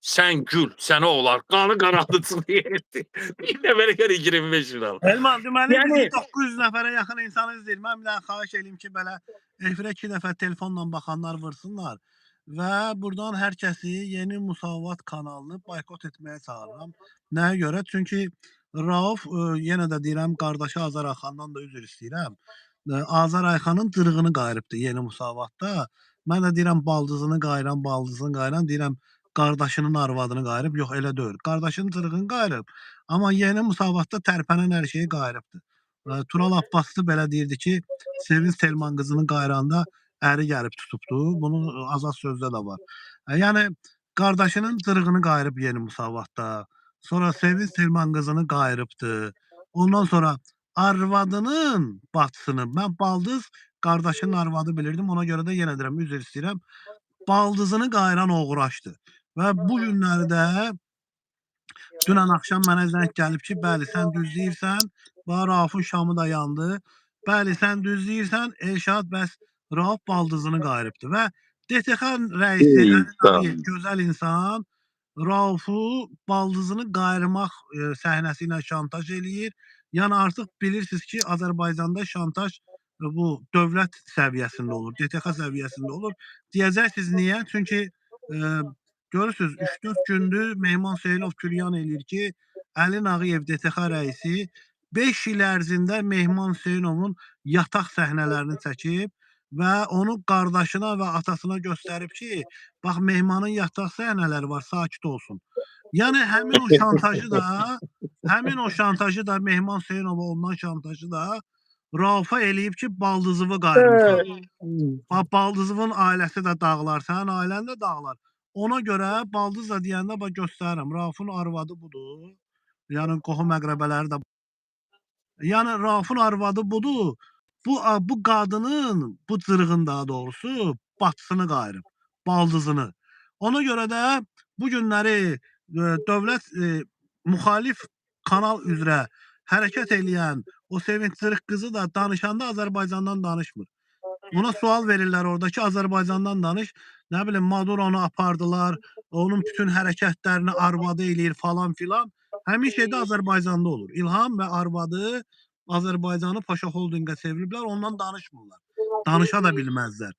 Sən gül, sənə olar. Qanı qaraldıcı yerdir. Bir nəfərə görə 25 lira. Elman, deməli bizi Yəni 900 nəfərə yaxın insan izləyir. Mən bir dənə xahiş eləyim ki, belə efirə 2 dəfə telefonla baxanlar vursunlar və buradan hər kəsi Yeni Musavat kanalını boykot etməyə çağırıram. Nəyə görə? Çünki Rauf, yenə də deyirəm, qardaşı Azər Ayxandan da üzr istəyirəm. Azər Ayxanın cırığını qayırıbdı Yeni Musavatda. Mən də deyirəm, baldızını qayıran, deyirəm, qardaşının arvadını qayırıb. Yox, elə deyil. Qardaşının cırığını qayırıb. Amma Yeni Musavatda tərpənən hər şeyi qayırıbdı. Tural Abbaslı belə deyirdi ki, Sevinç Telman qızını qayranda əri gəlib tutubdu. Bunun azad sözdə də var. Yəni qardaşının cırığını qayırıb Yeni Musavatda. Sonra Sevinç Telman qızını qayırıbdı. Ondan sonra arvadının bacısını, mən baldız qardaşının arvadı bilirdim. Ona görə də yenə deyirəm, üzr istəyirəm. Baldızını qayıran oğraşdı. Və bu günlərdə dünən axşam mənə zəng gəlib ki, bəli, sən düz deyirsən, Raufun şamı da yandı. Bəli, sən düz deyirsən, Elşad bəs Rauf baldızını qayırıbdı və DTX rəisi Əli Nağıyev, gözəl insan, Raufu baldızını qayırmaq səhnəsi ilə şantaj eləyir. Yəni artıq bilirsiniz ki, Azərbaycanda şantaj bu dövlət səviyyəsində olur, DTX səviyyəsində olur. Deyəcəksiniz niyə? Çünki görürsünüz, 3-4 gündür Mehman Seylov külyan eləyir ki, Əli Nağıyev DTX rəisi 5 il ərzində Mehman Seylovun yataq səhnələrini çəkib və onu qardaşına və atasına göstərib ki, bax Mehmanın yataq səhnələri var, sakit olsun. Yəni həmin o şantajı da Mehman Seylova olunan şantajı da Raufa eləyib ki, baldızıvı qayırmışam. Baldızıvın ailəsi də dağlar, sənin ailən də dağlar. Ona görə baldız da deyəndə bax göstərirəm. Raufun arvadı budur. Yəni qohum əqrəbələri də. Yəni Raufun arvadı budur. Bu qadının, bu cırığın daha doğrusu bacısını qayırıb, baldızını. Ona görə də bu günləri dövlət müxalif kanal üzrə hərəkət eləyən o Sevinç Cırıq qızı da danışanda Azərbaycandan danışmır. Ona sual verirlər orada ki, Azərbaycandan danış. Nə bilim, Maduronu apardılar, onun bütün hərəkətlərini arvadı eləyir falan filan. Həmin şey də Azərbaycanda olur. İlham və arvadı Azərbaycanı Paşa Holdinqə çeviriblər, ondan danışmırlar. Danışa da bilməzlər.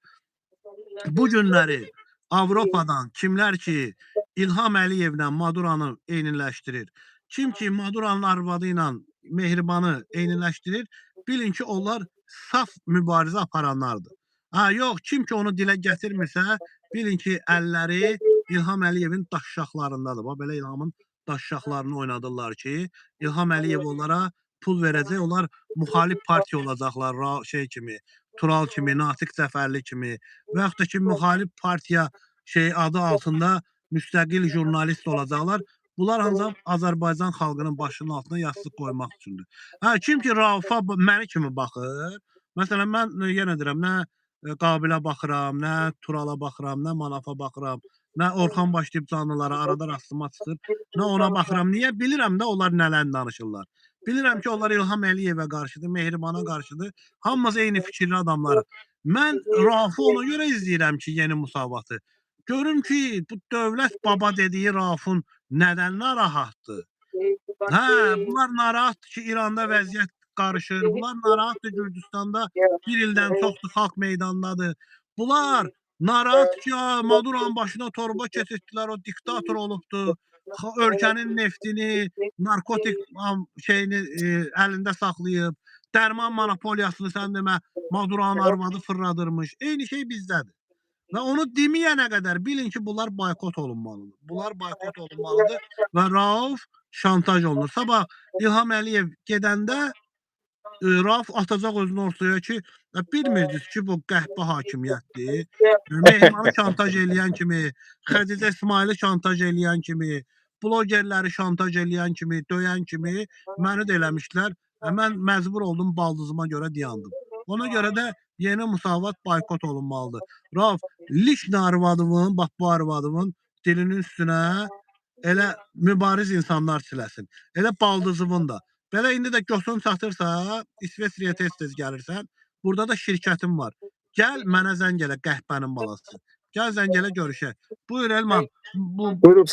Bu günləri Avropadan kimlər ki, İlham Əliyevlə Maduranı eyniləşdirir, kim ki Maduranın arvadı ilə Mehribanı eyniləşdirir, bilin ki, onlar saf mübarizə aparanlardır. Yox, kim ki onu dilə gətirmirsə, bilin ki, əlləri İlham Əliyevin daşşaqlarındadır. Belə İlhamın daşşaqlarını oynadırlar ki, İlham Əliyev onlara pul verəcək, onlar müxalif partiya olacaqlar, kimi, Tural kimi, Natiq Cəfərli kimi və yaxud da ki, müxalif partiya adı altında müstəqil jurnalist olacaqlar. Bunlar ancaq Azərbaycan xalqının başının altına yastıq qoymaq üçündür. Kim ki Raufa məni kimi baxır, məsələn, mən yenə deyirəm, nə Qabilə baxıram, nə Turala baxıram, nə Manafa baxıram, nə Orxan başlayıb canlılara arada rastıma çıxır, nə ona baxıram. Niyə? Bilirəm də onlar nələr danışırlar. Bilirəm ki, onlar İlham Əliyevə qarşıdır, Mehribana qarşıdır. Hamımız eyni fikirli adamlar. Mən Raufu ona görə izləyirəm ki, Yeni Musavatı. Görüm ki, bu dövlət baba dediyi Raufun nədən narahatdır? Bunlar narahatdır ki, İranda vəziyyət qarışır. Bunlar narahatdır Gürcüstanda bir ildən çoxdur xalq meydandadır. Bunlar narahat ki, Maduranın başına torba keçirtdilər, o diktator olubdur. Ölkənin neftini, narkotik şeyini əlində saxlayıb. Dərman monopoliyasını sən demə Maduranın arvadı fırladırmış. Eyni şey bizdədir. Və onu deməyənə qədər bilin ki, bunlar boykot olunmalıdır. Bunlar boykot olunmalıdır və Rauf şantaj olunur. Sabah İlham Əliyev gedəndə Rauf atacaq özünü ortaya ki, bilmirdiniz ki, bu qəhbə hakimiyyətdir. Mehribanı şantaj eləyən kimi, Xədicə İsmaili şantaj eləyən kimi, blogerləri şantaj eləyən kimi, döyən kimi məni də eləmişlər. Mən məcbur oldum baldızıma görə dayandım. Ona görə də Yeni Musavat boykot olunmalıdır. Rauf, lişnə arvadımın, bax bu arvadımın dilinin üstünə elə mübariz insanlar siləsin. Elə baldızımın da. Belə indi də götün çatırsa, İsveçriyə tez-tez gəlirsən, burada da şirkətim var. Gəl mənə zəng elə qəhbənin balası. Gəl zəng elə görüşək. Buyur Elman. Buyurun.